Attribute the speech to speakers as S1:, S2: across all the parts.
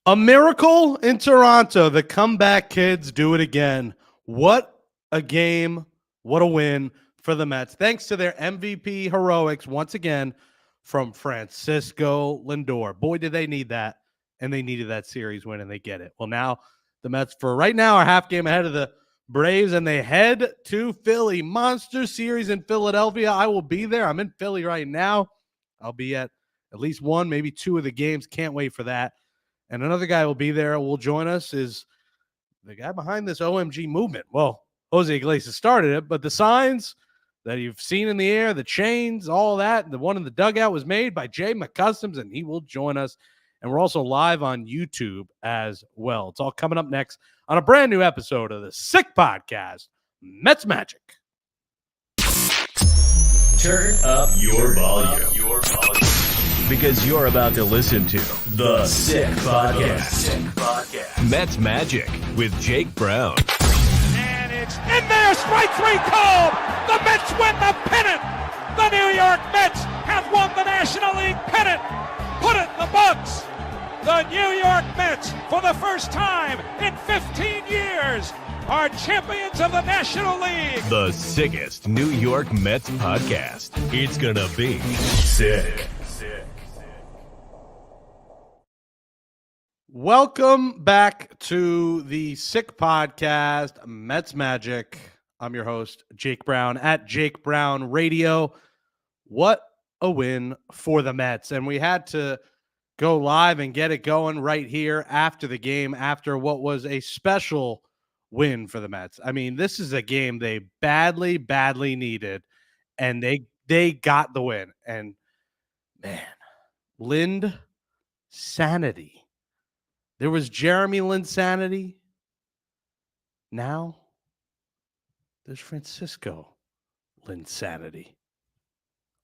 S1: A miracle in Toronto. The comeback kids do it again. What a game. What a win for the Mets. Thanks to their MVP heroics once again from Francisco Lindor. Boy, did they need that. And they needed that series win, and they get it. Well, now the Mets, for right now, are half game ahead of the Braves, and they head to Philly. Monster series in Philadelphia. I will be there. I'm in Philly right now. I'll be at least one, maybe two of the games. Can't wait for that. And another guy will be there, will join us, is the guy behind this OMG movement. Well, Jose Iglesias started it, but the signs that you've seen in the air, the chains, all that, the one in the dugout was made by Jay McCustoms, and he will join us. And we're also live on YouTube as well. It's all coming up next on a brand new episode of the Sick Podcast, Mets Magic.
S2: Turn up your volume. Because you're about to listen to The Sick Podcast. Mets Magic with Jake Brown.
S3: And it's in there, strike three called. The Mets win the pennant. The New York Mets have won the National League pennant. Put it in the books. The New York Mets, for the first time in 15 years, are champions of the National League.
S2: The sickest New York Mets podcast. It's gonna be sick.
S1: Welcome back to the Sick Podcast, Mets Magic. I'm your host, Jake Brown, at Jake Brown Radio. What a win for the Mets. And we had to go live and get it going right here after the game, after what was a special win for the Mets. I mean, this is a game they badly needed, and they got the win. And man, Lind sanity. There was Jeremy Linsanity. Now there's Francisco Linsanity.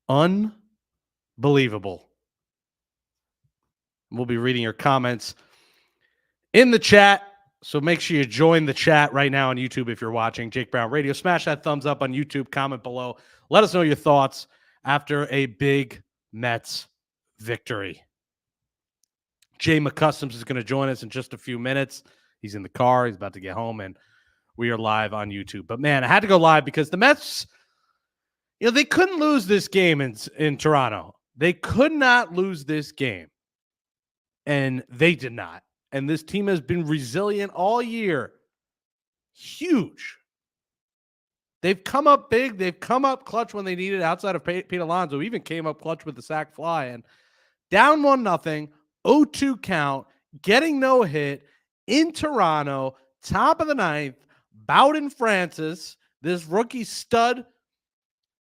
S1: Unbelievable. We'll be reading your comments in the chat, so make sure you join the chat right now on YouTube if you're watching Jake Brown Radio. Smash that thumbs up on YouTube, comment below. Let us know your thoughts after a big Mets victory. Jay McCustoms is going to join us in just a few minutes. He's in the car. He's about to get home, and we are live on YouTube. But, man, I had to go live because the Mets, they couldn't lose this game in Toronto. They could not lose this game, and they did not. And this team has been resilient all year. Huge. They've come up big. They've come up clutch when they needed it outside of Pete Alonso. Even came up clutch with the sac fly. And down 1-0. 0-2 count, getting no hit in Toronto, top of the ninth, Bowden Francis, this rookie stud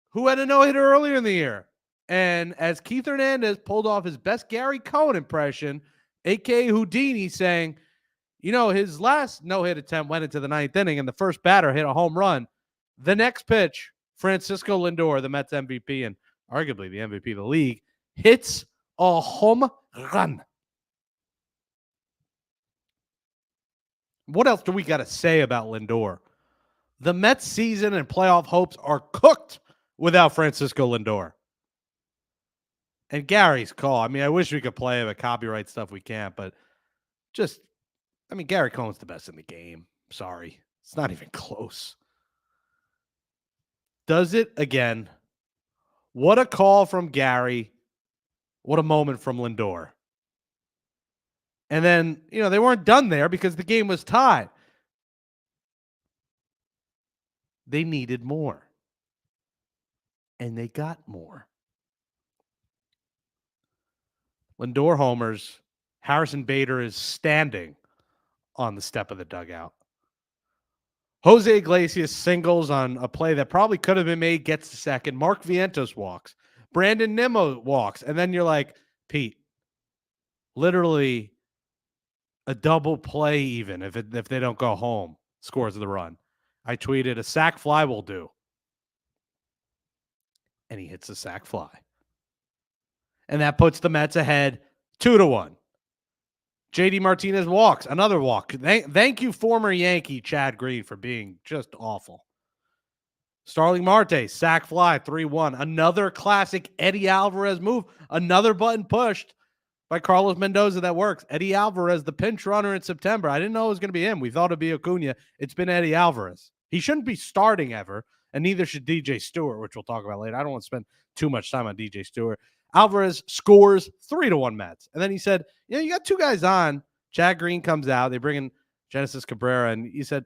S1: who had a no-hitter earlier in the year. And as Keith Hernandez pulled off his best Gary Cohen impression, a.k.a. Houdini, saying, his last no-hit attempt went into the ninth inning, and the first batter hit a home run. The next pitch, Francisco Lindor, the Mets MVP and arguably the MVP of the league, hits a home run. What else do we got to say about Lindor? The Mets season and playoff hopes are cooked without Francisco Lindor. And Gary's call. I mean, I wish we could play it, but copyright stuff we can't. But Gary Cohen's the best in the game. Sorry. It's not even close. Does it again. What a call from Gary. What a moment from Lindor. And then, they weren't done there because the game was tied. They needed more. And they got more. Lindor homers. Harrison Bader is standing on the step of the dugout. Jose Iglesias singles on a play that probably could have been made, gets to second. Mark Vientos walks. Brandon Nimmo walks. And then you're like, Pete, literally a double play even if they don't go home, scores the run. I tweeted, a sac fly will do. And he hits a sac fly. And that puts the Mets ahead 2-1. JD Martinez walks, another walk. Thank you, former Yankee Chad Green, for being just awful. Starling Marte, sac fly, 3-1. Another classic Eddie Alvarez move. Another button pushed. by Carlos Mendoza that works. Eddie Alvarez, the pinch runner in September. I didn't know it was going to be him. We thought it'd be Acuna. It's been Eddie Alvarez. He shouldn't be starting ever, and neither should DJ Stewart, which we'll talk about later. I don't want to spend too much time on DJ Stewart. Alvarez scores 3-1 Mets. And then he said, you got two guys on. Chad Green comes out. They bring in Genesis Cabrera, and he said,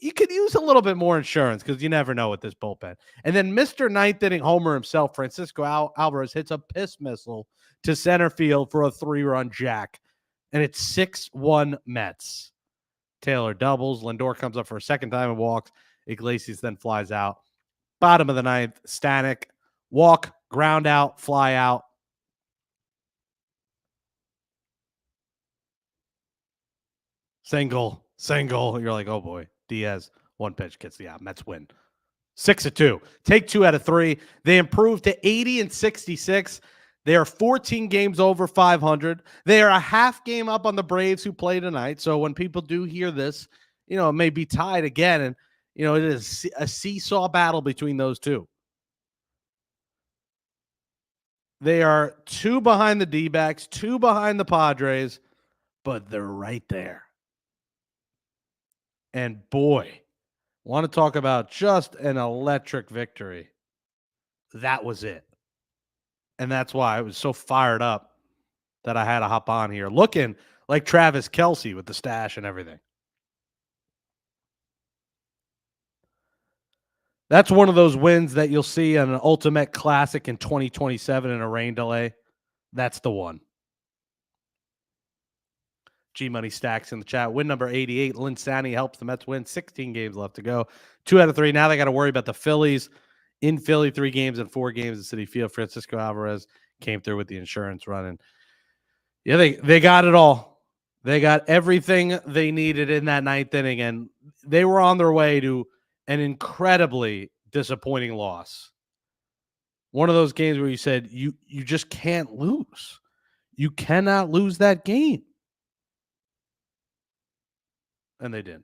S1: you could use a little bit more insurance because you never know with this bullpen. And then Mr. Ninth Inning Homer himself, Francisco Alvarez, hits a piss missile to center field for a 3-run jack. And it's 6-1 Mets. Taylor doubles. Lindor comes up for a second time and walks. Iglesias then flies out. Bottom of the ninth, Stanek. Walk, ground out, fly out. Single. You're like, oh boy. Diaz, one pitch gets the out. Mets win. 6-2. Take 2 out of 3. They improved to 80-66. They are 14 games over 500. They are a half game up on the Braves who play tonight. So when people do hear this, it may be tied again. And, it is a seesaw battle between those two. They are 2 behind the D-backs, 2 behind the Padres, but they're right there. And boy, want to talk about just an electric victory. That was it. And that's why I was so fired up that I had to hop on here, looking like Travis Kelce with the stash and everything. That's one of those wins that you'll see on an Ultimate Classic in 2027 in a rain delay. That's the one. G-Money Stacks in the chat. Win number 88. Lynn Sandy helps the Mets win. 16 games left to go. 2 out of 3. Now they got to worry about the Phillies. In Philly, 3 games and 4 games at Citi Field. Francisco Alvarez came through with the insurance run. And yeah, they got it all. They got everything they needed in that 9th inning, and they were on their way to an incredibly disappointing loss. One of those games where you said you just can't lose. You cannot lose that game. And they did.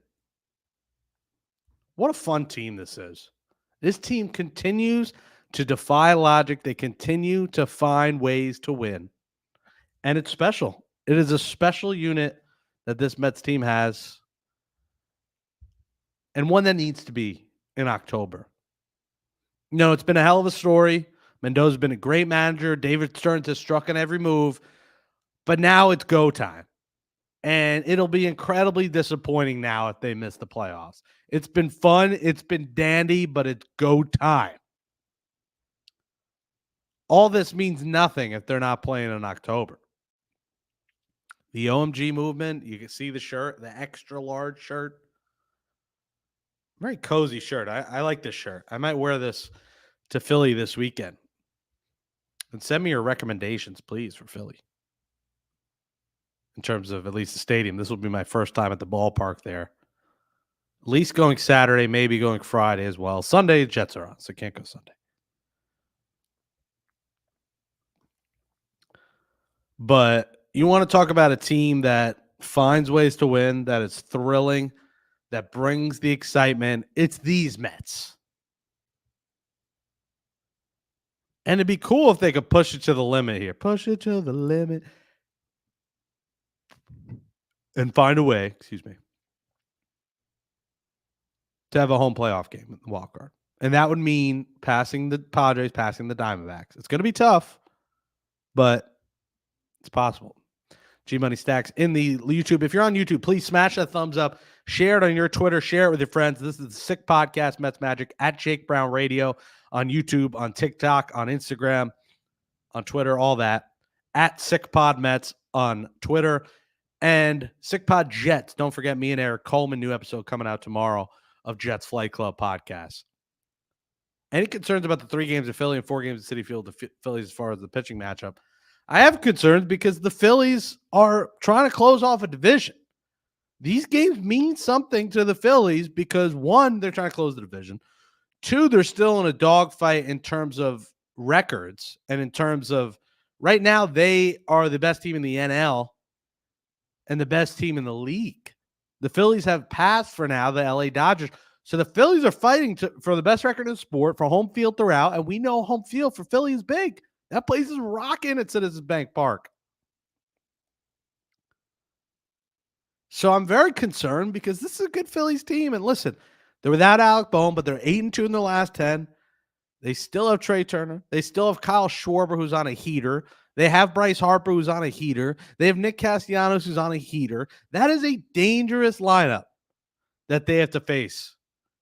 S1: What a fun team this is. This team continues to defy logic. They continue to find ways to win. And it's special. It is a special unit that this Mets team has, and one that needs to be in October. It's been a hell of a story. Mendoza's been a great manager. David Stearns has struck on every move. But now it's go time. And it'll be incredibly disappointing now if they miss the playoffs. It's been fun. It's been dandy, but it's go time. All this means nothing if they're not playing in October. The OMG movement, you can see the shirt, the extra large shirt. Very cozy shirt. I like this shirt. I might wear this to Philly this weekend. And send me your recommendations, please, for Philly. In terms of at least the stadium. This will be my first time at the ballpark there. At least going Saturday, maybe going Friday as well. Sunday, the Jets are on, so can't go Sunday. But you want to talk about a team that finds ways to win, that is thrilling, that brings the excitement. It's these Mets. And it'd be cool if they could push it to the limit here. Push it to the limit. And find a way, to have a home playoff game in the wild card. And that would mean passing the Padres, passing the Diamondbacks. It's going to be tough, but it's possible. G-Money Stacks in the YouTube. If you're on YouTube, please smash that thumbs up. Share it on your Twitter. Share it with your friends. This is the Sick Podcast, Mets Magic, at Jake Brown Radio on YouTube, on TikTok, on Instagram, on Twitter, all that. At Sick Pod Mets on Twitter. And Sick Pod Jets. Don't forget me and Eric Coleman. New episode coming out tomorrow of Jets Flight Club podcast. Any concerns about the 3 games of Philly and 4 games at Citi Field, the Phillies as far as the pitching matchup? I have concerns because the Phillies are trying to close off a division. These games mean something to the Phillies because, 1, they're trying to close the division. 2, they're still in a dogfight in terms of records and in terms of right now they are the best team in the NL and the best team in the league. The Phillies have passed for now the LA Dodgers. So the Phillies are fighting for the best record in sport, for home field throughout, and we know home field for Philly is big. That place is rocking at Citizens Bank Park. So I'm very concerned because this is a good Phillies team. And listen, they're without Alec Boehm, but they're 8-2 in the last 10. They still have Trey Turner. They still have Kyle Schwarber, who's on a heater. They have Bryce Harper, who's on a heater. They have Nick Castellanos, who's on a heater. That is a dangerous lineup that they have to face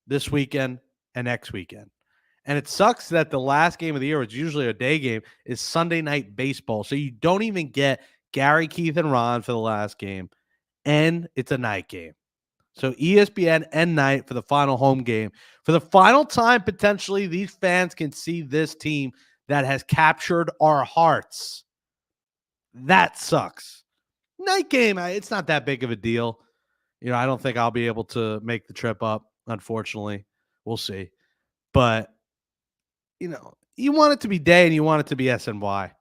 S1: this weekend and next weekend. And it sucks that the last game of the year, which is usually a day game, is Sunday Night Baseball. So you don't even get Gary, Keith, and Ron for the last game. And it's a night game. So ESPN and night for the final home game. For the final time, potentially, these fans can see this team that has captured our hearts. That sucks. Night game, it's not that big of a deal. I don't think I'll be able to make the trip up, unfortunately. We'll see. But, you want it to be day and you want it to be SNY.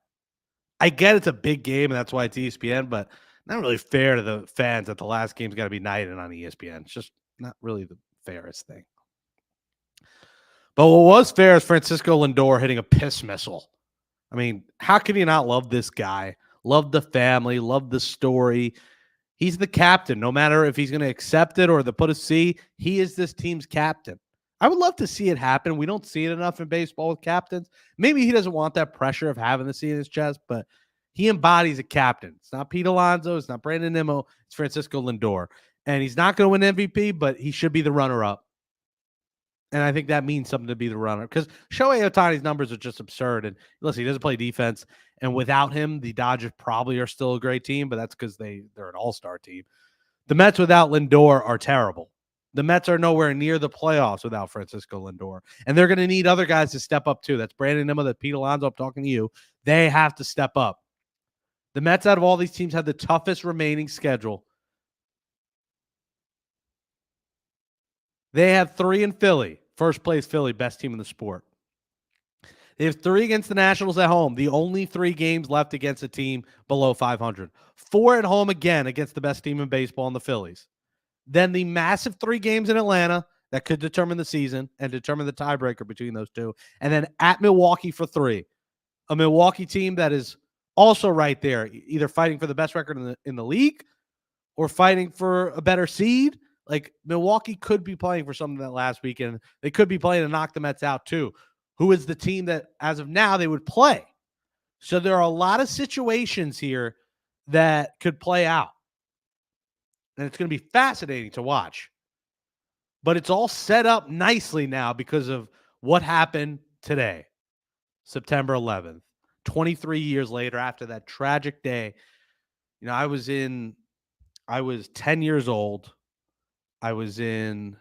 S1: I get it's a big game and that's why it's ESPN, but not really fair to the fans that the last game's got to be night and on ESPN. It's just not really the fairest thing. But what was fair is Francisco Lindor hitting a piss missile. I mean, how can you not love this guy? Love the family, love the story. He's the captain. No matter if he's going to accept it or put a C, he is this team's captain. I would love to see it happen. We don't see it enough in baseball with captains. Maybe he doesn't want that pressure of having the C in his chest, but he embodies a captain. It's not Pete Alonso. It's not Brandon Nimmo. It's Francisco Lindor. And he's not going to win MVP, but he should be the runner-up. And I think that means something to be the runner because Shohei Ohtani's numbers are just absurd. And listen, he doesn't play defense. And without him, the Dodgers probably are still a great team, but that's because they're an all-star team. The Mets without Lindor are terrible. The Mets are nowhere near the playoffs without Francisco Lindor. And they're going to need other guys to step up too. That's Brandon Nimmo, that Pete Alonso, I'm talking to you. They have to step up. The Mets out of all these teams have the toughest remaining schedule. They have 3 in Philly. First place Philly, best team in the sport. They have 3 against the Nationals at home. The only 3 games left against a team below 500. 4 at home again against the best team in baseball in the Phillies. Then the massive 3 games in Atlanta that could determine the season and determine the tiebreaker between those two. And then at Milwaukee for 3. A Milwaukee team that is also right there, either fighting for the best record in the league or fighting for a better seed. Like Milwaukee could be playing for something that last weekend. They could be playing to knock the Mets out too, who is the team that as of now they would play. So there are a lot of situations here that could play out. And it's going to be fascinating to watch. But it's all set up nicely now because of what happened today, September 11th, 23 years later after that tragic day. I was 10 years old. I was in,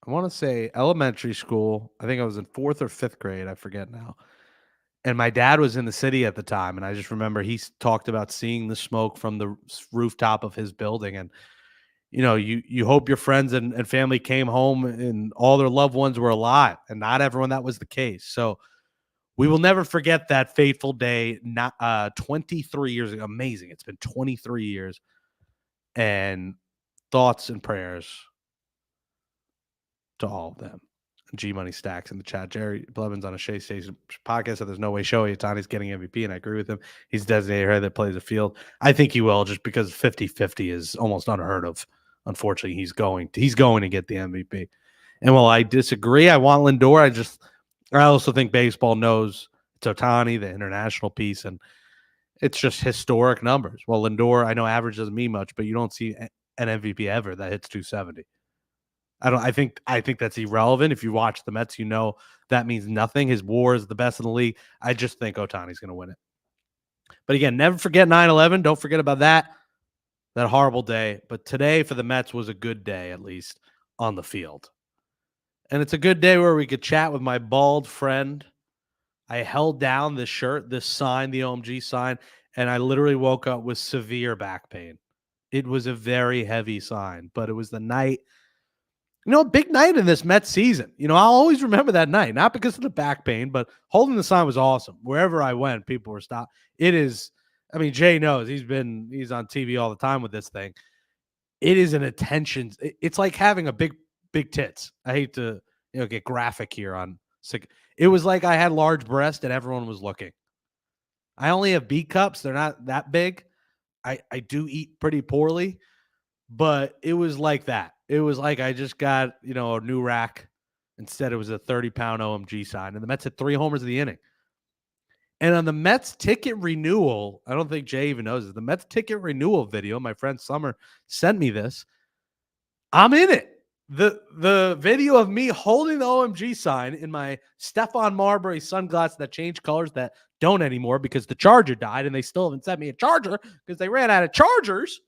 S1: I want to say elementary school. I think I was in 4th or 5th grade. I forget now. And my dad was in the city at the time. And I just remember he talked about seeing the smoke from the rooftop of his building. And, you hope your friends and family came home and all their loved ones were alive. And not everyone that was the case. So we will never forget that fateful day. 23 years ago. Amazing. It's been 23 years. And thoughts and prayers to all of them. G Money Stacks in the chat. Jerry Blevins on a Shea Station podcast said there's no way Shohei Ohtani's getting MVP, and I agree with him. He's a designated hitter that plays the field. I think he will, just because 50-50 is almost unheard of. Unfortunately, he's going to get the MVP. And while I disagree, I want Lindor. I also think baseball knows it's Ohtani, the international piece, and it's just historic numbers. Well, Lindor, I know average doesn't mean much, but you don't see an MVP ever that hits 270. I think that's irrelevant. If you watch the Mets, that means nothing. His WAR is the best in the league. I just think Ohtani's going to win it. But again, never forget 9/11. Don't forget about that horrible day. But today for the Mets was a good day, at least on the field. And it's a good day where we could chat with my bald friend. I held down this shirt, this sign, the OMG sign, and I literally woke up with severe back pain. It was a very heavy sign, but it was the night. A big night in this Mets season. I'll always remember that night, not because of the back pain, but holding the sign was awesome. Wherever I went, people were stopped. It is, Jay knows he's on TV all the time with this thing. It is an attention. It's like having a big tits. I hate to, get graphic here on sick. It was like I had large breasts and everyone was looking. I only have B cups. They're not that big, I do eat pretty poorly, but it was like that. It was like I just got, a new rack. Instead, it was a 30-pound OMG sign, and the Mets had 3 homers of the inning. And on the Mets ticket renewal, I don't think Jay even knows this. The Mets ticket renewal video, my friend Summer sent me this. I'm in it. The video of me holding the OMG sign in my Stephon Marbury sunglasses that change colors that don't anymore because the charger died and they still haven't sent me a charger because they ran out of chargers.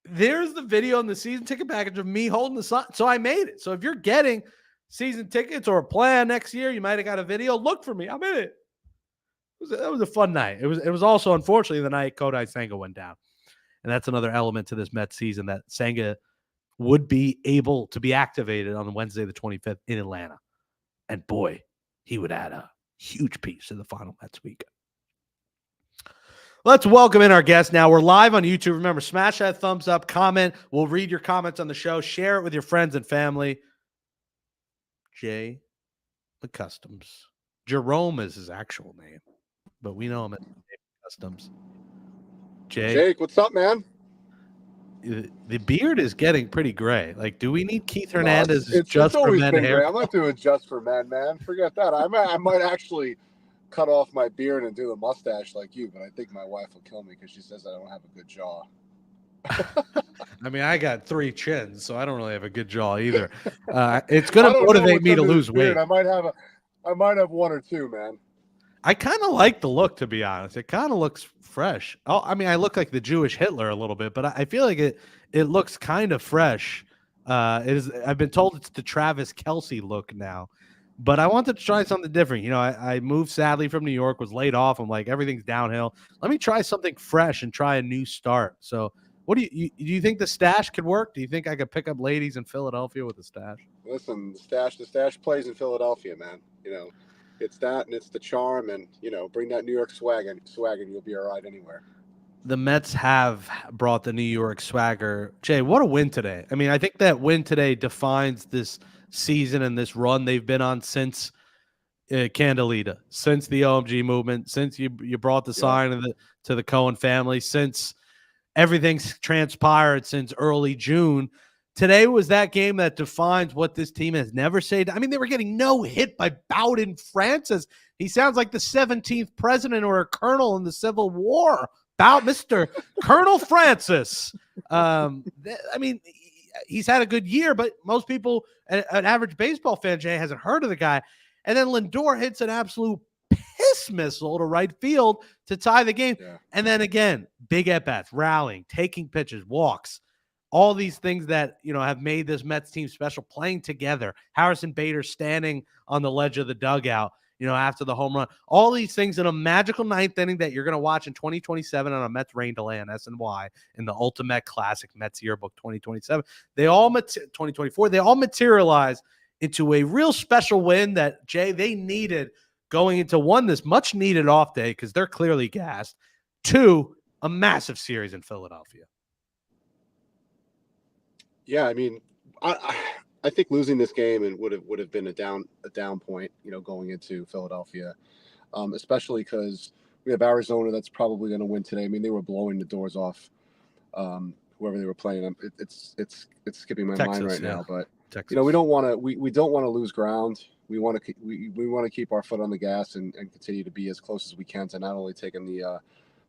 S1: There's the video in the season ticket package of me holding the sign. So I made it. So if you're getting season tickets or a plan next year, you might have got a video. Look for me. I'm in it. That was a fun night. It was also, unfortunately, the night Kodai Senga went down. And that's another element to this Mets season, that Senga would be able to be activated on Wednesday the 25th in Atlanta. And boy, he would add a huge piece to the final Mets weekend. Let's welcome in our guest now. We're live on YouTube. Remember, smash that thumbs up, comment. We'll read your comments on the show. Share it with your friends and family. Jay McCustoms. Jerome is his actual name, but we know him as Customs.
S4: Jake, what's up, man?
S1: The beard is getting pretty gray. Like, do we need Keith Hernandez
S4: it's
S1: just for men hair?
S4: I'm not doing just for men, man. Forget that. I might actually cut off my beard and do a mustache like you, but I think my wife will kill me because she says I don't have a good jaw.
S1: I mean, I got 3 chins, so I don't really have a good jaw either. It's going to motivate me to lose weight.
S4: I might have 1 or 2, man.
S1: I kind of like the look, to be honest. It kind of looks fresh. Oh, I mean, I look like the Jewish Hitler a little bit, but I feel like it looks kind of fresh. I've been told it's the Travis Kelce look now, but I wanted to try something different. I moved sadly from New York, was laid off. I'm like, everything's downhill. Let me try something fresh and try a new start. So what do you think the stash could work? Do you think I could pick up ladies in Philadelphia with the stash?
S4: Listen, the stash plays in Philadelphia, man. It's that, and it's the charm, and bring that New York swag, and you'll be all right anywhere.
S1: The Mets have brought the New York swagger. Jay, what a win today! I mean, I think that win today defines this season and this run they've been on since Candelita, since the OMG movement, since you brought the sign to the Cohen family, since everything's transpired since early June. Today was that game that defines what this team has never said. I mean, they were getting no hit by Bowden Francis. He sounds like the 17th president or a colonel in the Civil War. Mr. Colonel Francis. I mean, he's had a good year, but most people, an average baseball fan, Jay, hasn't heard of the guy. And then Lindor hits an absolute piss missile to right field to tie the game. Yeah. And then again, big at-bats, rallying, taking pitches, walks. All these things that, have made this Mets team special, playing together. Harrison Bader standing on the ledge of the dugout, after the home run. All these things in a magical 9th inning that you're going to watch in 2027 on a Mets rain delay on SNY in the Ultimate Classic Mets Yearbook 2027. 2024. They all materialize into a real special win that, Jay, they needed going into, 1, this much needed off day because they're clearly gassed. 2, a massive series in Philadelphia.
S4: Yeah, I mean, I think losing this game and would have been a down point, going into Philadelphia, especially because we have Arizona that's probably going to win today. I mean, they were blowing the doors off whoever they were playing. It's skipping my mind right now, but Texas. We don't want to lose ground. We want to keep our foot on the gas and continue to be as close as we can to not only taking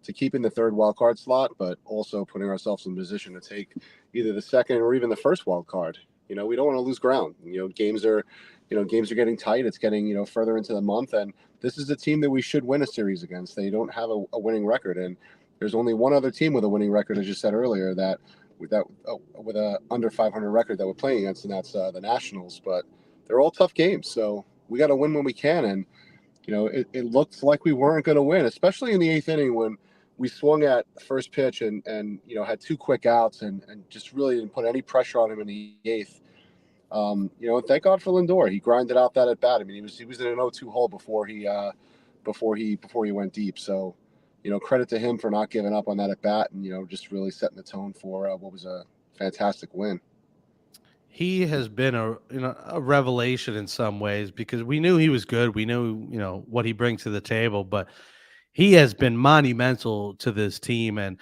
S4: to keeping the 3rd wild card slot, but also putting ourselves in position to take either the 2nd or even the 1st wild card. We don't want to lose ground. Games are getting tight. It's getting, further into the month, and this is a team that we should win a series against. They don't have a winning record, and there's only one other team with a winning record, as you said earlier, with a under 500 record that we're playing against, and that's the Nationals. But they're all tough games, so we got to win when we can. And it looked like we weren't going to win, especially in the 8th inning when we swung at first pitch and had 2 quick outs and just really didn't put any pressure on him in the 8th. And thank God for Lindor. He grinded out that at bat. I mean, he was in an 0-2 hole before he went deep. So, credit to him for not giving up on that at bat and just really setting the tone for what was a fantastic win.
S1: He has been a revelation in some ways because we knew he was good. We knew what he brings to the table, but he has been monumental to this team. And,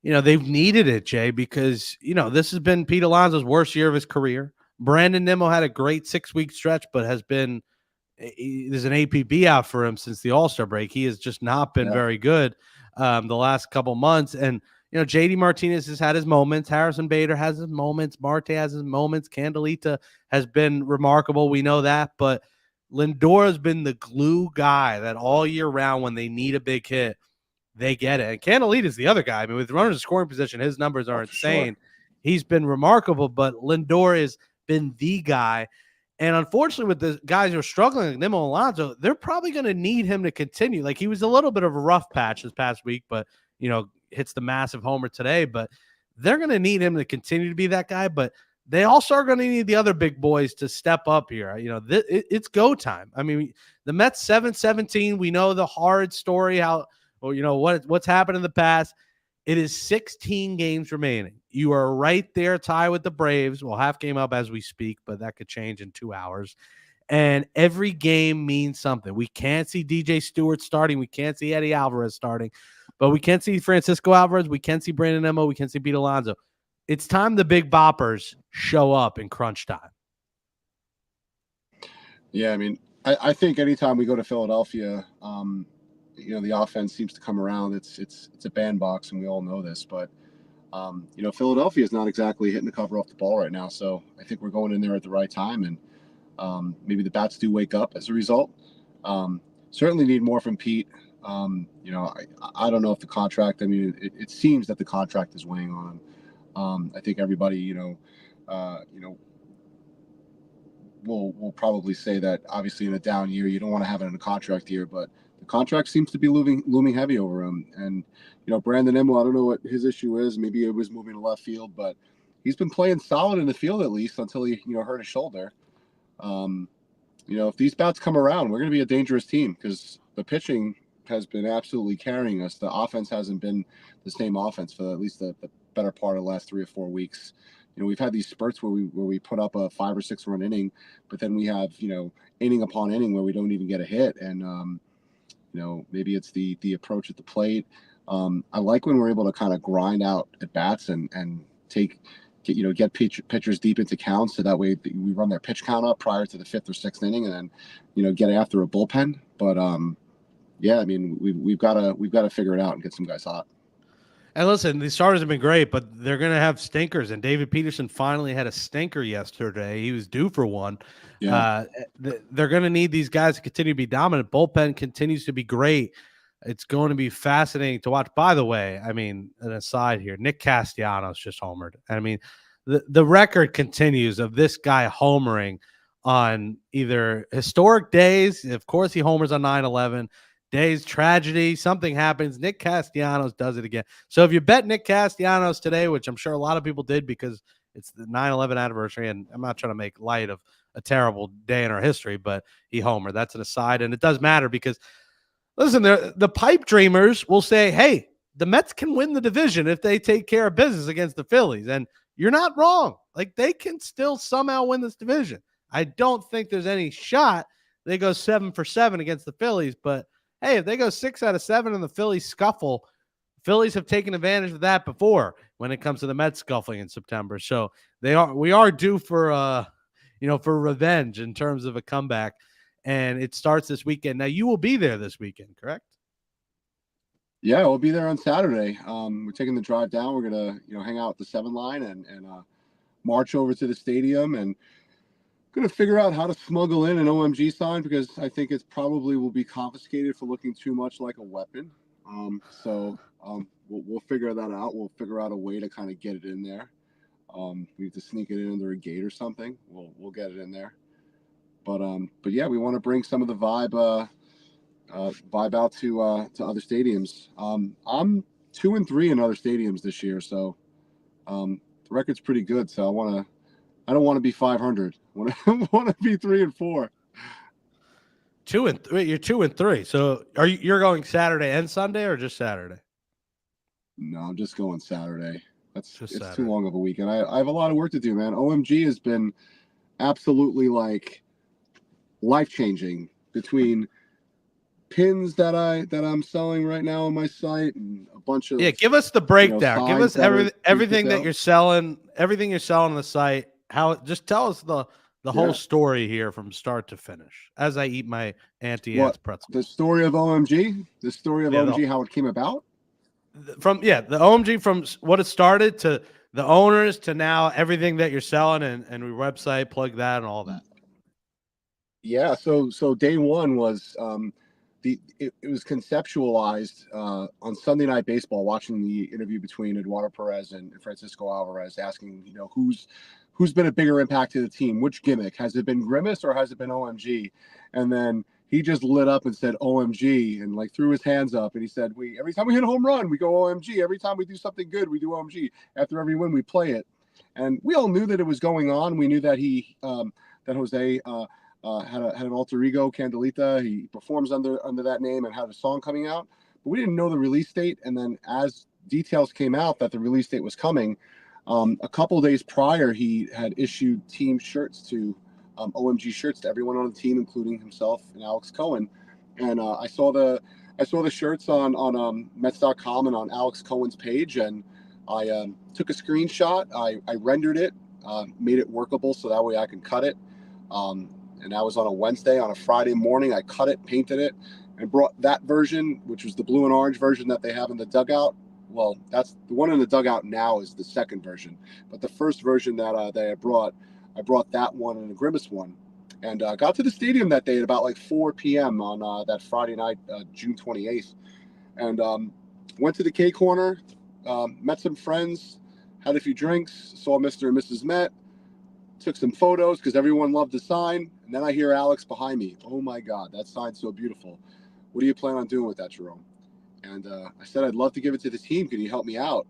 S1: they've needed it, Jay, because, this has been Pete Alonso's worst year of his career. Brandon Nimmo had a great 6-week stretch, but there's an APB out for him since the All-Star break. He has just not been very good the last couple months. And, JD Martinez has had his moments. Harrison Bader has his moments. Marte has his moments. Candelita has been remarkable. We know that. But Lindor has been the glue guy that all year round, when they need a big hit, they get it. And Candelita is the other guy. I mean, with runners in scoring position, his numbers are insane. Sure. He's been remarkable, but Lindor has been the guy. And unfortunately, with the guys who are struggling, like Nimmo and Alonso, they're probably going to need him to continue. Like, he was a little bit of a rough patch this past week, but, hits the massive homer today. But they're going to need him to continue to be that guy. But they also are going to need the other big boys to step up here. It's go time. I mean, the Mets 7-17. We know the hard story, what's happened in the past. It is 16 games remaining. You are right there, tied with the Braves. Well, half game up as we speak, but that could change in 2 hours. And every game means something. We can't see DJ Stewart starting. We can't see Eddie Alvarez starting. But we can see Francisco Alvarez. We can see Brandon Nimmo. We can see Pete Alonso. It's time the big boppers show up in crunch time.
S4: Yeah, I mean, I think anytime we go to Philadelphia, the offense seems to come around. It's a bandbox, and we all know this. But Philadelphia is not exactly hitting the cover off the ball right now. So I think we're going in there at the right time, and maybe the bats do wake up as a result. Certainly need more from Pete. I don't know if the contract. I mean, it seems that the contract is weighing on him. I think everybody, will probably say that obviously in a down year, you don't want to have it in a contract year, but the contract seems to be looming heavy over him. And, Brandon Nimmo, I don't know what his issue is. Maybe it was moving to left field, but he's been playing solid in the field at least until he, hurt his shoulder. If these bats come around, we're going to be a dangerous team because the pitching has been absolutely carrying us. The offense hasn't been the same offense for at least the better part of the last 3 or 4 weeks. We've had these spurts where we put up a 5 or 6 run inning, but then we have, inning upon inning where we don't even get a hit. And, maybe it's the approach at the plate. I like when we're able to kind of grind out at bats and get pitchers deep into counts. So that way we run their pitch count up prior to the 5th or 6th inning and then, get after a bullpen. But, yeah, I mean, we've got to figure it out and get some guys hot.
S1: And listen, the starters have been great, but they're going to have stinkers. And David Peterson finally had a stinker yesterday. He was due for one. Yeah. They're going to need these guys to continue to be dominant. Bullpen continues to be great. It's going to be fascinating to watch. By the way, I mean, an aside here, Nick Castellanos just homered. I mean, the record continues of this guy homering on either historic days. Of course, he homers on 9/11. Days, tragedy, something happens. Nick Castellanos does it again. So if you bet Nick Castellanos today, which I'm sure a lot of people did because it's the 9/11 anniversary, and I'm not trying to make light of a terrible day in our history, but he homered. That's an aside, and it does matter because, listen, the pipe dreamers will say, hey, the Mets can win the division if they take care of business against the Phillies, and you're not wrong. Like, they can still somehow win this division. I don't think there's any shot they go 7 for 7 against the Phillies, but hey, if they go 6 out of 7 in the Phillies scuffle, Phillies have taken advantage of that before when it comes to the Mets scuffling in September. So we are due for for revenge in terms of a comeback, and it starts this weekend. Now you will be there this weekend, correct?
S4: Yeah, we'll be there on Saturday. We're taking the drive down. We're gonna hang out at the 7 line and march over to the stadium and going to figure out how to smuggle in an OMG sign because I think it probably will be confiscated for looking too much like a weapon. We'll figure that out. We'll figure out a way to kind of get it in there. We have to sneak it in under a gate or something. We'll get it in there. But yeah, we want to bring some of the vibe out to other stadiums. I'm 2-3 in other stadiums this year, so the record's pretty good. So I don't want to be 500. I want to be 3-4.
S1: 2-3. You're 2-3. So you're going Saturday and Sunday, or just Saturday?
S4: No, I'm just going Saturday. It's
S1: Saturday.
S4: Too long of a weekend. I have a lot of work to do, man. OMG has been absolutely like life-changing between pins that I'm selling right now on my site, and a bunch of
S1: give us the breakdown. Give us everything that
S4: out.
S1: you're selling, everything you're selling on the site. Just tell us the whole story here from start to finish. As I eat my Auntie Anne's pretzel.
S4: The story of OMG, how it came about.
S1: The OMG, from what it started to the owners to now everything that you're selling and your website, plug that and all that.
S4: Yeah, so day one was it was conceptualized on Sunday Night Baseball, watching the interview between Eduardo Perez and Francisco Alvarez, asking, who's been a bigger impact to the team, which gimmick, has it been Grimace or has it been OMG? And then he just lit up and said OMG and like threw his hands up, and he said, every time we hit a home run we go OMG, every time we do something good we do OMG, after every win we play it. And we all knew that it was going on. We knew that that Jose had an alter ego, Candelita. He performs under that name and had a song coming out, but we didn't know the release date. And then as details came out that the release date was coming, a couple days prior, he had issued team shirts to OMG shirts to everyone on the team, including himself and Alex Cohen. And I saw the shirts on Mets.com and on Alex Cohen's page, and I took a screenshot. I rendered it, made it workable so that way I can cut it. And that was on a Wednesday. On a Friday morning, I cut it, painted it, and brought that version, which was the blue and orange version that they have in the dugout. Well, that's the one in the dugout now is the second version. But the first version that I brought that one and a Grimace one. And got to the stadium that day at about like 4 p.m. on that Friday night, June 28th. And went to the K Corner, met some friends, had a few drinks, saw Mr. and Mrs. Met, took some photos because everyone loved the sign. And then I hear Alex behind me. Oh my God, that sign's so beautiful. What do you plan on doing with that, Jerome? And I said, I'd love to give it to the team. Can you help me out?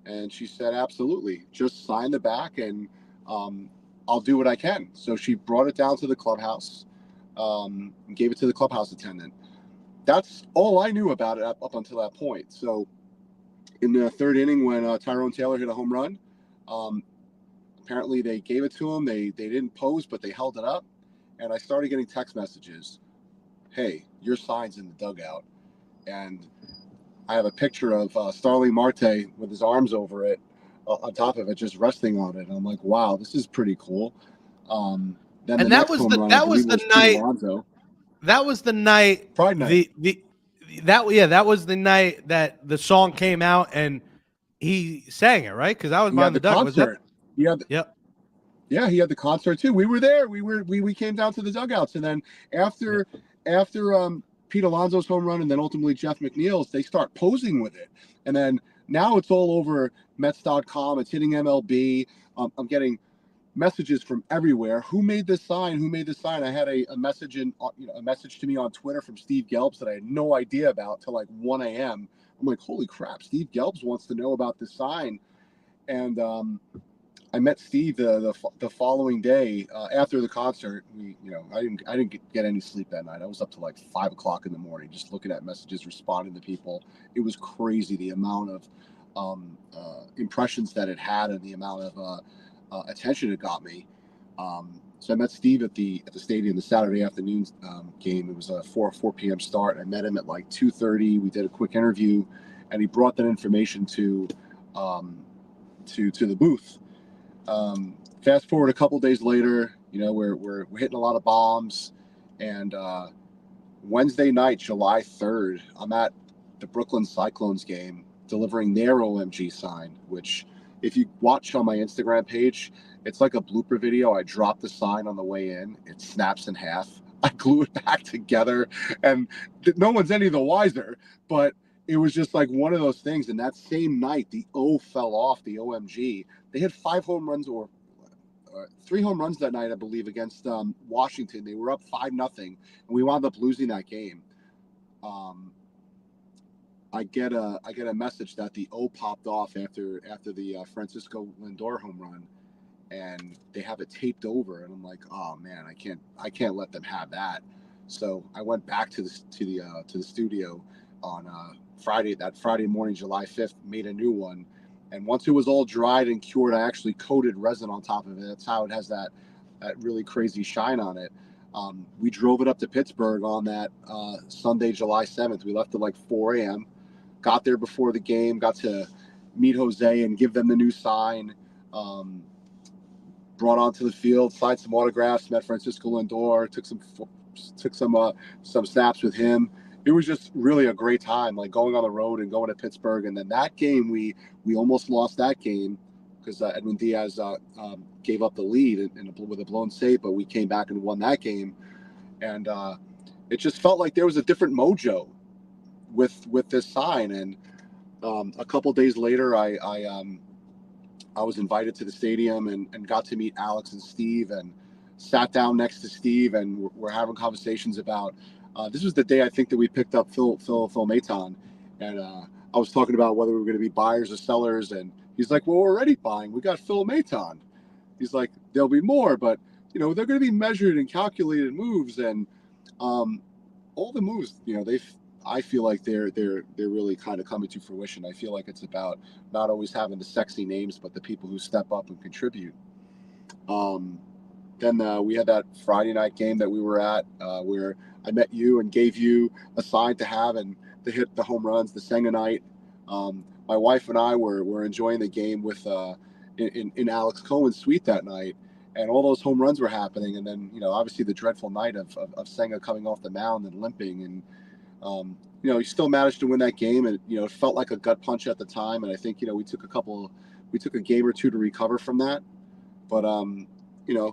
S4: And she said, absolutely. Just sign the back and I'll do what I can. So she brought it down to the clubhouse, and gave it to the clubhouse attendant. That's all I knew about it up until that point. So in the third inning, when Tyrone Taylor hit a home run, apparently they gave it to him. They didn't pose, but they held it up. And I started getting text messages. Hey, your sign's in the dugout. And I have a picture of Starling Marte with his arms over it, on top of it, just resting on it. And I'm like, wow, this is pretty cool. Then
S1: and that was the night. That was the night.
S4: Pride night.
S1: That was the night that the song came out and he sang it, right? Because I was behind the dugout.
S4: Concert. Yeah, he had the concert too. We were there. We came down to the dugouts, and then after Pete Alonso's home run and then ultimately Jeff McNeil's, they start posing with it. And then now it's all over Mets.com. It's hitting MLB. I'm getting messages from everywhere. Who made this sign? Who made this sign? I had a message a message to me on Twitter from Steve Gelbs that I had no idea about till like 1 a.m. I'm like, holy crap, Steve Gelbs wants to know about this sign. And I met Steve the following day after the concert. I didn't get any sleep that night. I was up to like 5 o'clock in the morning, just looking at messages, responding to people. It was crazy the amount of impressions that it had and the amount of attention it got me. So I met Steve at the stadium the Saturday afternoon game. It was a 4 p.m. start. I met him at like 2:30. We did a quick interview, and he brought that information to the booth. Fast forward a couple days later, we're hitting a lot of bombs, and Wednesday night, July 3rd, I'm at the Brooklyn Cyclones game delivering their OMG sign, which if you watch on my Instagram page, it's like a blooper video. I drop the sign on the way in, it snaps in half. I glue it back together, and no one's any the wiser, but it was just like one of those things. And that same night, the O fell off, the OMG. They had 5 home runs or 3 home runs that night, I believe, against Washington. They were up 5-0, and we wound up losing that game. I get a message that the O popped off after the Francisco Lindor home run, and they have it taped over. And I'm like, oh man, I can't let them have that. So I went back to the studio on that Friday morning, July 5th, made a new one. And once it was all dried and cured, I actually coated resin on top of it. That's how it has that really crazy shine on it. We drove it up to Pittsburgh on that Sunday, July 7th. We left at like 4 a.m., got there before the game, got to meet Jose and give them the new sign, brought onto the field, signed some autographs, met Francisco Lindor, took some snaps with him. It was just really a great time, like going on the road and going to Pittsburgh. And then that game, we almost lost that game because Edwin Diaz gave up the lead with a blown save, but we came back and won that game. And it just felt like there was a different mojo with this sign. And a couple days later, I was invited to the stadium and got to meet Alex and Steve and sat down next to Steve, and we're having conversations about. This was the day I think that we picked up Phil Maton, and I was talking about whether we were going to be buyers or sellers, and he's like, "Well, we're already buying. We got Phil Maton." He's like, "There'll be more, but they're going to be measured and calculated moves, and all the moves, I feel like they're really kind of coming to fruition. I feel like it's about not always having the sexy names, but the people who step up and contribute." Then we had that Friday night game that we were at where I met you and gave you a sign to have and to hit the home runs, the Senga night. My wife and I were enjoying the game with in Alex Cohen's suite that night, and all those home runs were happening. And then obviously the dreadful night of Senga coming off the mound and limping, and he still managed to win that game, and it felt like a gut punch at the time. And I think we took a game or two to recover from that, but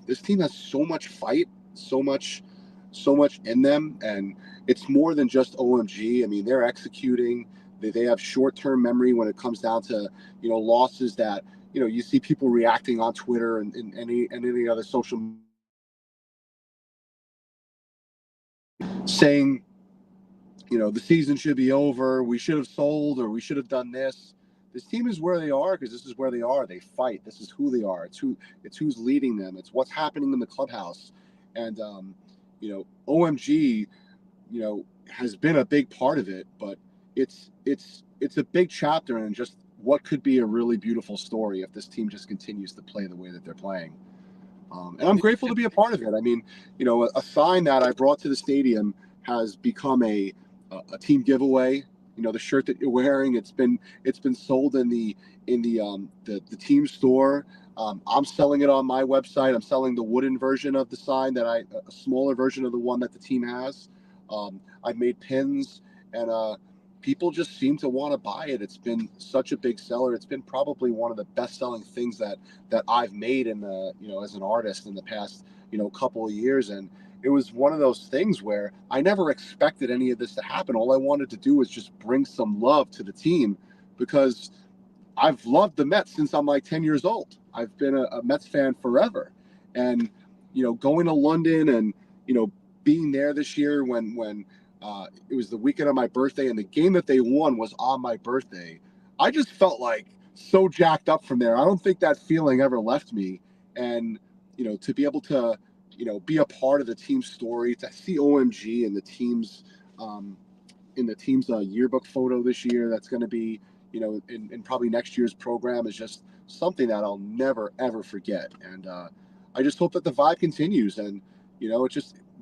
S4: this team has so much fight, so much in them, and it's more than just OMG. I mean, they're executing. They have short-term memory when it comes down to losses that you see people reacting on Twitter and any other social saying the season should be over, we should have sold, or we should have done this. This team is where they are because this is where they are. They fight. This is who they are. It's who's leading them. It's what's happening in the clubhouse. And OMG, has been a big part of it, but it's a big chapter in just what could be a really beautiful story if this team just continues to play the way that they're playing. And I'm grateful to be a part of it. I mean, a sign that I brought to the stadium has become a team giveaway. The shirt that you're wearing, it's been sold in the team store. I'm selling it on my website. I'm selling the wooden version of the sign a smaller version of the one that the team has. I've made pins, and people just seem to want to buy it. It's been such a big seller. It's been probably one of the best selling things that I've made in the as an artist in the past couple of years. And it was one of those things where I never expected any of this to happen. All I wanted to do was just bring some love to the team, because I've loved the Mets since I'm like 10 years old. I've been a Mets fan forever. And, going to London and, being there this year when it was the weekend of my birthday and the game that they won was on my birthday, I just felt like so jacked up from there. I don't think that feeling ever left me. And, to be able to, be a part of the team's story, to see OMG in the team's yearbook photo this year, that's going to be, in probably next year's program, is just something that I'll never, ever forget. And I just hope that the vibe continues. And,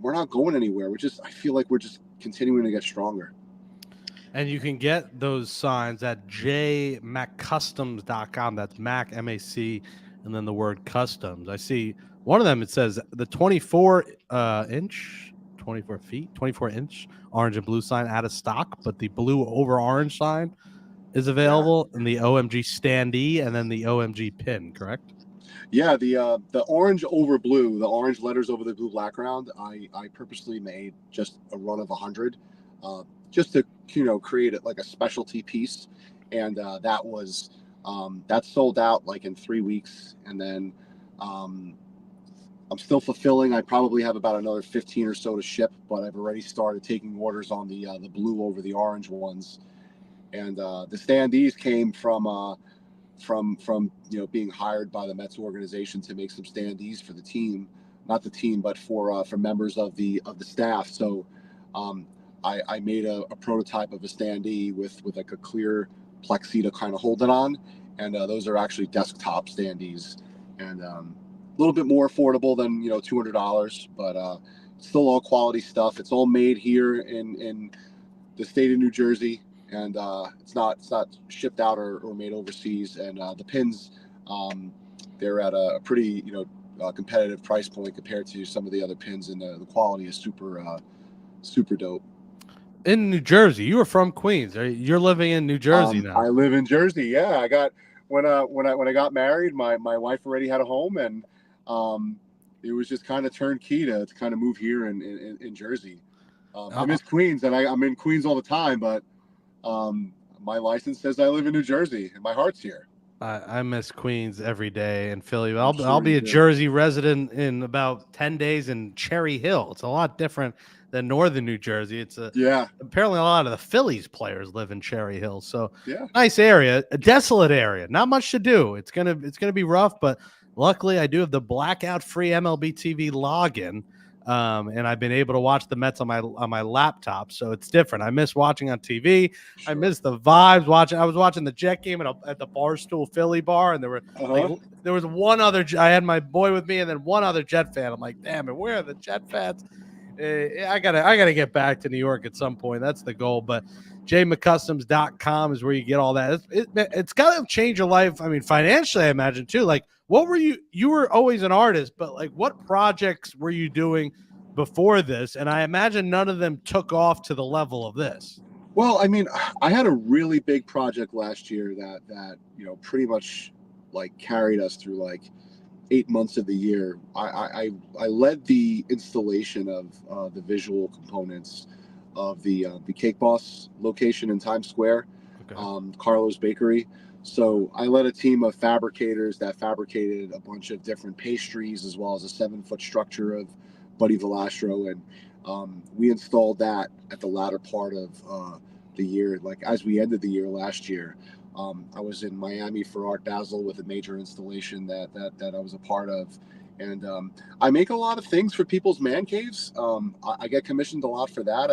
S4: we're not going anywhere. I feel like we're just continuing to get stronger.
S1: And you can get those signs at jmaccustoms.com. That's Mac, M-A-C, and then the word customs. I see one of them, it says the 24 inch orange and blue sign out of stock, but the blue over orange sign is available, and the OMG standee, and then the OMG pin, correct?
S4: Yeah, the orange over blue, the orange letters over the blue background, I purposely made just a run of 100, just to create it like a specialty piece, and that sold out like in 3 weeks, and then I'm still fulfilling. I probably have about another 15 or so to ship, but I've already started taking orders on the blue over the orange ones. And the standees came from being hired by the Mets organization to make some standees for the team, not the team, but for members of the staff. So I made a prototype of a standee with like a clear plexi to kind of hold it on, and those are actually desktop standees, and a little bit more affordable than $200, but still all quality stuff. It's all made here in the state of New Jersey, and it's not shipped out or made overseas. And the pins, they're at a pretty competitive price point compared to some of the other pins, and the quality is super dope.
S1: In New Jersey, you were from Queens. You're living in New Jersey now.
S4: I live in Jersey. Yeah, I got when I got married, my wife already had a home, and it was just kind of turnkey to kind of move here in Jersey. I miss Queens, and I'm in Queens all the time, but my license says I live in New Jersey, and my heart's here.
S1: I miss Queens every day and Philly.
S4: I'm sure
S1: I'll be
S4: you
S1: a
S4: do.
S1: Jersey resident in about 10 days in Cherry Hill. It's a lot different than northern New Jersey. Apparently a lot of the Phillies players live in Cherry Hill. So
S4: Yeah.
S1: nice area, a desolate area, not much to do. It's gonna be rough, but luckily I do have the blackout free MLB TV login. And I've been able to watch the Mets on my laptop, so it's different. I miss watching on TV.
S4: Sure.
S1: I miss the vibes. I was watching the Jet game at the Barstool Philly bar, and there were there was one other. I had my boy with me, and then one other Jet fan. I'm like, damn it, where are the Jet fans? I gotta get back to New York at some point. That's the goal. But jmccustoms.com is where you get all that. It's gotta change your life. I mean, financially, I imagine too. Like, what were you were always an artist, but like, what projects were you doing before this? And I imagine none of them took off to the level of this.
S4: Well, I mean, I had a really big project last year that pretty much like carried us through like 8 months of the year. I led the installation of the visual components of the Cake Boss location in Times Square, Carlo's Bakery. So I led a team of fabricators that fabricated a bunch of different pastries, as well as a 7-foot structure of Buddy Velastro, and we installed that at the latter part of the year. Like as we ended the year last year, I was in Miami for Art Basel with a major installation that I was a part of, and I make a lot of things for people's man caves. I get commissioned a lot for that.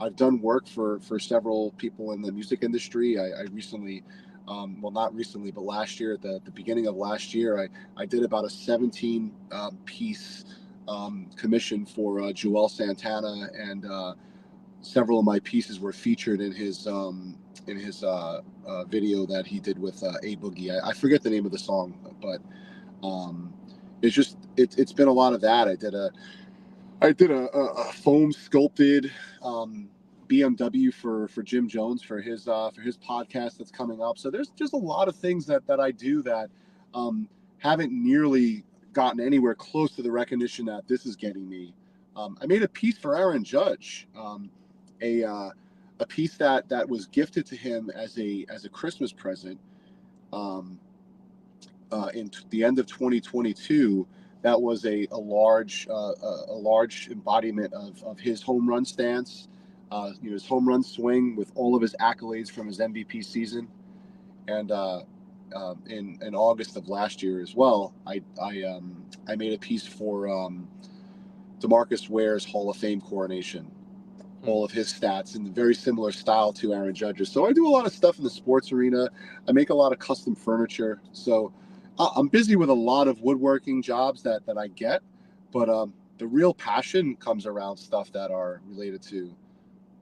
S4: I've done work for several people in the music industry. I recently. Well, not recently, but last year, at the beginning of last year, I did about a 17 piece commission for Joel Santana, and several of my pieces were featured in his video that he did with A Boogie. I forget the name of the song, but it's been a lot of that. I did a foam sculpted BMW for Jim Jones for his podcast that's coming up. So there's just a lot of things that I do that haven't nearly gotten anywhere close to the recognition that this is getting me. I made a piece for Aaron Judge, a piece that was gifted to him as a Christmas present in the end of 2022. That was a large embodiment of his home run stance. His home run swing with all of his accolades from his MVP season, and in August of last year as well, I made a piece for DeMarcus Ware's Hall of Fame coronation, all of his stats in a very similar style to Aaron Judge's. So I do a lot of stuff in the sports arena. I make a lot of custom furniture. So I'm busy with a lot of woodworking jobs that I get, but the real passion comes around stuff that are related to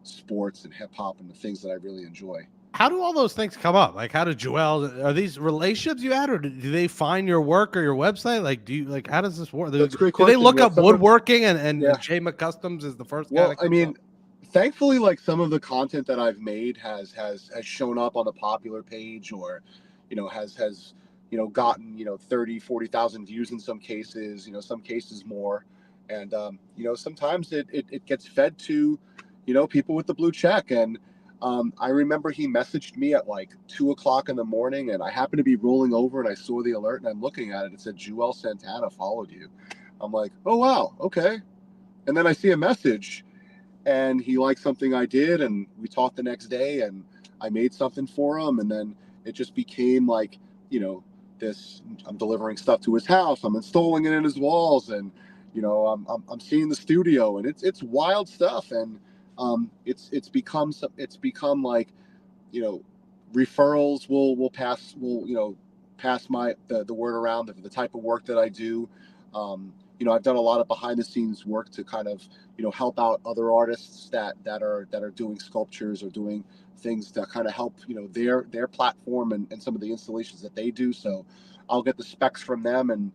S4: sports and hip hop and the things that I really enjoy.
S1: How do all those things come up? Like, how did Joel? Are these relationships you had, or do they find your work or your website? Like, how does this work?
S4: That's a great
S1: question. Do they look up
S4: someone,
S1: woodworking and J McCustoms is the first guy?
S4: Well, I mean, up? Thankfully, like some of the content that I've made has shown up on the popular page, or has gotten 30, 40,000 views in some cases. Some cases more, and sometimes it gets fed to people with the blue check. And I remember he messaged me at like 2:00 in the morning, and I happened to be rolling over and I saw the alert, and I'm looking at it. It said Joel Santana followed you. I'm like, oh wow, okay. And then I see a message, and he liked something I did, and we talked the next day, and I made something for him, and then it just became like this. I'm delivering stuff to his house. I'm installing it in his walls, and I'm seeing the studio, and it's wild stuff. And it's become like referrals will pass the word around of the type of work that I do. I've done a lot of behind the scenes work to kind of, help out other artists that are doing sculptures or doing things that kind of help, their platform and some of the installations that they do. So I'll get the specs from them, and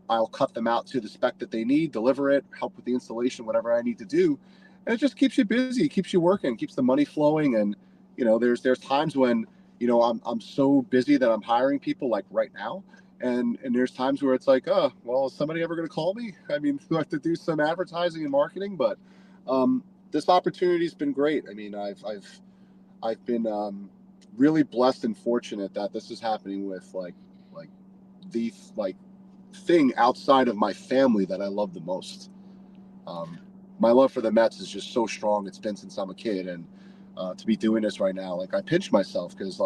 S4: I'll cut them out to the spec that they need, deliver it, help with the installation, whatever I need to do. And it just keeps you busy, keeps you working, keeps the money flowing. And, there's times when, I'm so busy that I'm hiring people, like right now. And there's times where it's like, oh, well, is somebody ever going to call me? I mean, do I have to do some advertising and marketing? But this opportunity's been great. I mean, I've been really blessed and fortunate that this is happening with like the thing outside of my family that I love the most. My love for the Mets is just so strong. It's been since I'm a kid, and to be doing this right now, like I pinch myself because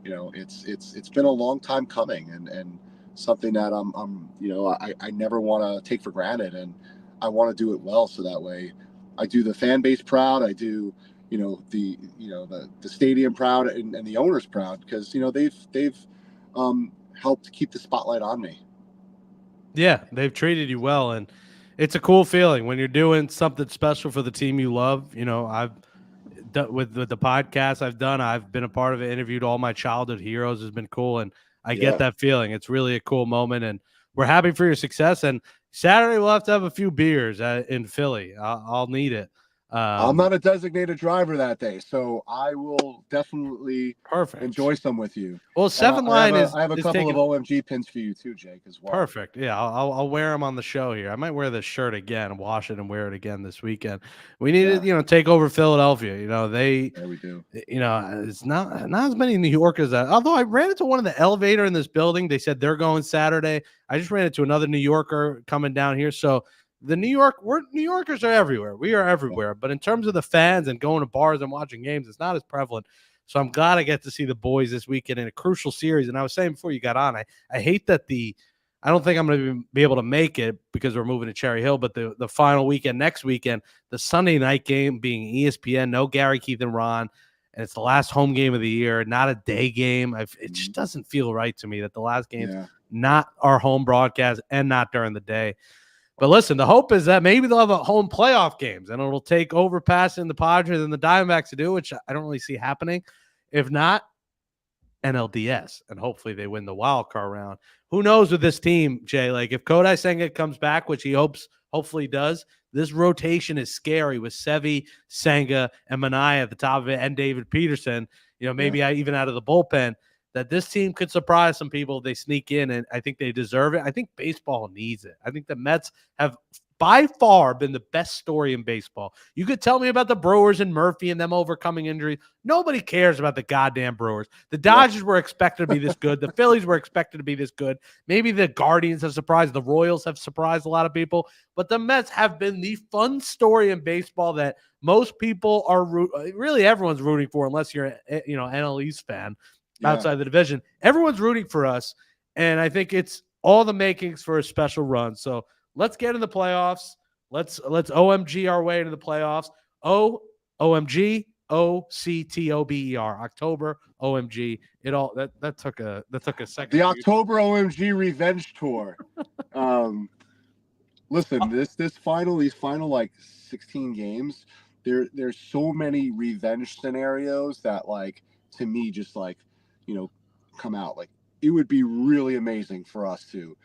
S4: it's been a long time coming, and something that I never want to take for granted, and I want to do it well, so that way I do the fan base proud, I do the stadium proud, and the owners proud, because they've helped keep the spotlight on me.
S1: Yeah, they've treated you well, and it's a cool feeling when you're doing something special for the team you love. I've done with the podcast I've been a part of it, interviewed all my childhood heroes. Has been cool, and I get that feeling. It's really a cool moment, and we're happy for your success. And Saturday we'll have to have a few beers in Philly. I'll need it.
S4: I'm not a designated driver that day, so I will definitely enjoy some with you.
S1: Well, Seven Line
S4: I have a couple of OMG pins for you too, Jake, as well.
S1: Perfect. Yeah, I'll wear them on the show here. I might wear this shirt again, wash it, and wear it again this weekend. We need to, take over Philadelphia.
S4: Yeah, we do.
S1: It's not as many New Yorkers. Although I ran into one in the elevator in this building. They said they're going Saturday. I just ran into another New Yorker coming down here. So New Yorkers are everywhere. We are everywhere. But in terms of the fans and going to bars and watching games, it's not as prevalent. So I'm glad I get to see the boys this weekend in a crucial series. And I was saying before you got on, I hate that I don't think I'm going to be able to make it because we're moving to Cherry Hill. But the final weekend, next weekend, the Sunday night game being ESPN, no Gary, Keith, and Ron. And it's the last home game of the year, not a day game. It just doesn't feel right to me that the last game's not our home broadcast and not during the day. But listen, the hope is that maybe they'll have a home playoff games, and it'll take overpassing the Padres and the Diamondbacks to do, which I don't really see happening. If not, NLDS, and hopefully they win the wild card round. Who knows with this team, Jay? Like if Kodai Senga comes back, which he hopefully does, this rotation is scary with Sevy, Senga, and Manaea at the top of it, and David Peterson. Maybe even out of the bullpen. That this team could surprise some people if they sneak in, and I think they deserve it. I think baseball needs it. I think the Mets have by far been the best story in baseball. You could tell me about the Brewers and Murphy and them overcoming injuries. Nobody cares about the goddamn Brewers. The Dodgers were expected to be this good. The Phillies were expected to be this good. Maybe the Guardians have surprised. The Royals have surprised a lot of people. But the Mets have been the fun story in baseball that most people are really everyone's rooting for, unless you're an NL East fan. Outside the division, everyone's rooting for us, and I think it's all the makings for a special run. So let's get in the playoffs. Let's OMG our way into the playoffs. OMG OCTOBER October OMG. It all that took a second.
S4: The October OMG Revenge Tour. Listen, these final like 16 games. There's so many revenge scenarios that to me just come out. Like it would be really amazing for us to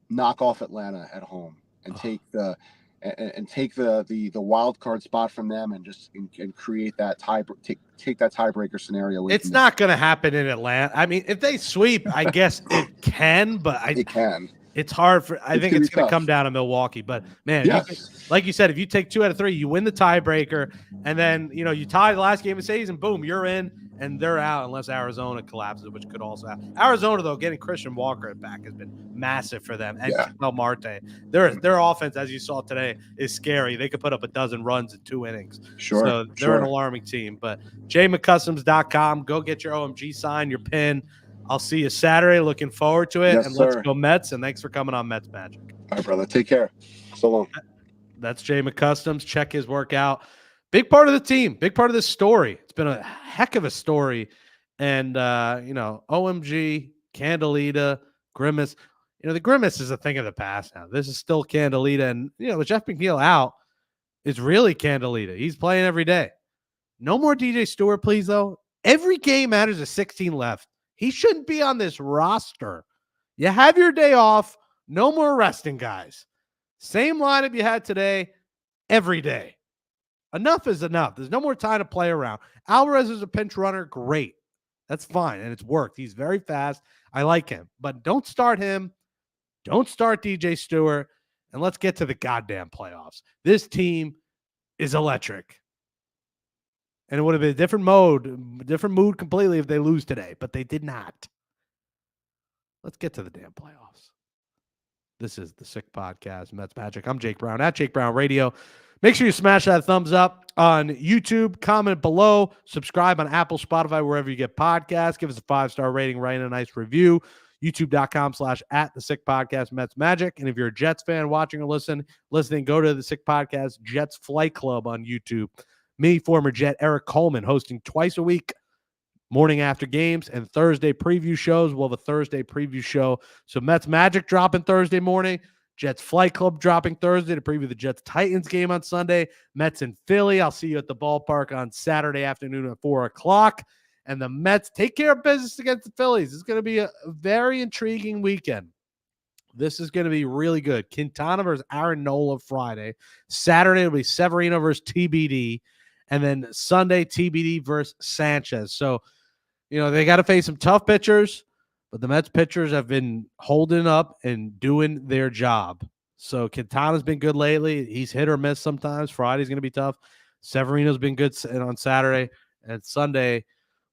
S4: knock off Atlanta at home and take the wild card spot from them and just create that take that tiebreaker scenario.
S1: It's not going to happen in Atlanta. I mean, if they sweep, I guess it can, but it can. It's hard for. I think it's going to come down to Milwaukee. But man, like you said, if you take 2 out of 3, you win the tiebreaker, and then you tie the last game of the season. Boom, you're in, and they're out unless Arizona collapses, which could also happen. Arizona, though, getting Christian Walker back has been massive for them, and Ketel Marte. Their offense, as you saw today, is scary. They could put up a dozen runs in 2 innings.
S4: Sure,
S1: so they're an alarming team. But JMcCustoms.com, go get your OMG sign, your pin. I'll see you Saturday. Looking forward to it.
S4: Yes,
S1: and
S4: sir.
S1: Let's go Mets. And thanks for coming on Mets Magic.
S4: All right, brother. Take care. So long.
S1: That's Jay McCustoms. Check his work out. Big part of the team. Big part of this story. It's been a heck of a story. And, OMG, Candelita, Grimace. the grimace is a thing of the past now. This is still Candelita. And, with Jeff McNeil out, it's really Candelita. He's playing every day. No more DJ Stewart, please, though. Every game matters. There's 16 left. He shouldn't be on this roster. You have your day off. No more resting guys. Same lineup you had today, every day. Enough is enough. There's no more time to play around. Alvarez is a pinch runner. Great. That's fine. And it's worked. He's very fast. I like him. But don't start him. Don't start DJ Stewart. And let's get to the goddamn playoffs. This team is electric. And it would have been a different mood completely if they lose today. But they did not. Let's get to the damn playoffs. This is the Sick Podcast, Mets Magic. I'm Jake Brown at Jake Brown Radio. Make sure you smash that thumbs up on YouTube. Comment below. Subscribe on Apple, Spotify, wherever you get podcasts. Give us a 5-star rating. Write a nice review. YouTube.com/@the-sick-podcast Mets Magic. And if you're a Jets fan watching or listening, go to the Sick Podcast Jets Flight Club on YouTube. Me, former Jet Eric Coleman, hosting twice a week, morning after games and Thursday preview shows. We'll have a Thursday preview show. So Mets Magic dropping Thursday morning. Jets Flight Club dropping Thursday to preview the Jets-Titans game on Sunday. Mets in Philly. I'll see you at the ballpark on Saturday afternoon at 4 o'clock. And the Mets take care of business against the Phillies. It's going to be a very intriguing weekend. This is going to be really good. Quintana versus Aaron Nola Friday. Saturday will be Severino versus TBD. And then Sunday, TBD versus Sanchez. So, they got to face some tough pitchers. But the Mets pitchers have been holding up and doing their job. So Quintana's been good lately. He's hit or miss sometimes. Friday's going to be tough. Severino's been good on Saturday. And Sunday,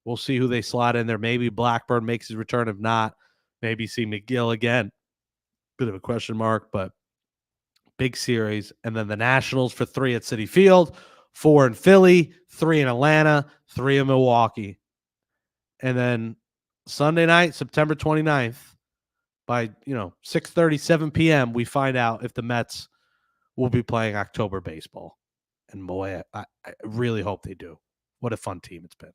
S1: we'll see who they slot in there. Maybe Blackburn makes his return. If not, maybe see McGill again. Bit of a question mark, but big series. And then the Nationals for 3 at Citi Field, 4 in Philly, 3 in Atlanta, 3 in Milwaukee. And then Sunday night, September 29th, by 6:30, 7 p.m., we find out if the Mets will be playing October baseball. And boy, I really hope they do. What a fun team it's been.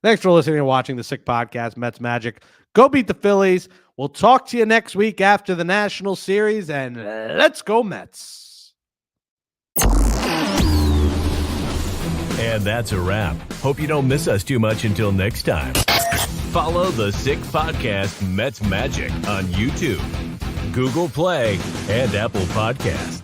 S1: Thanks for listening and watching the Sick Podcast, Mets Magic. Go beat the Phillies. We'll talk to you next week after the National Series, and let's go Mets.
S2: And that's a wrap. Hope you don't miss us too much until next time. Follow the Sick Podcast Mets Magic on YouTube, Google Play, and Apple Podcasts.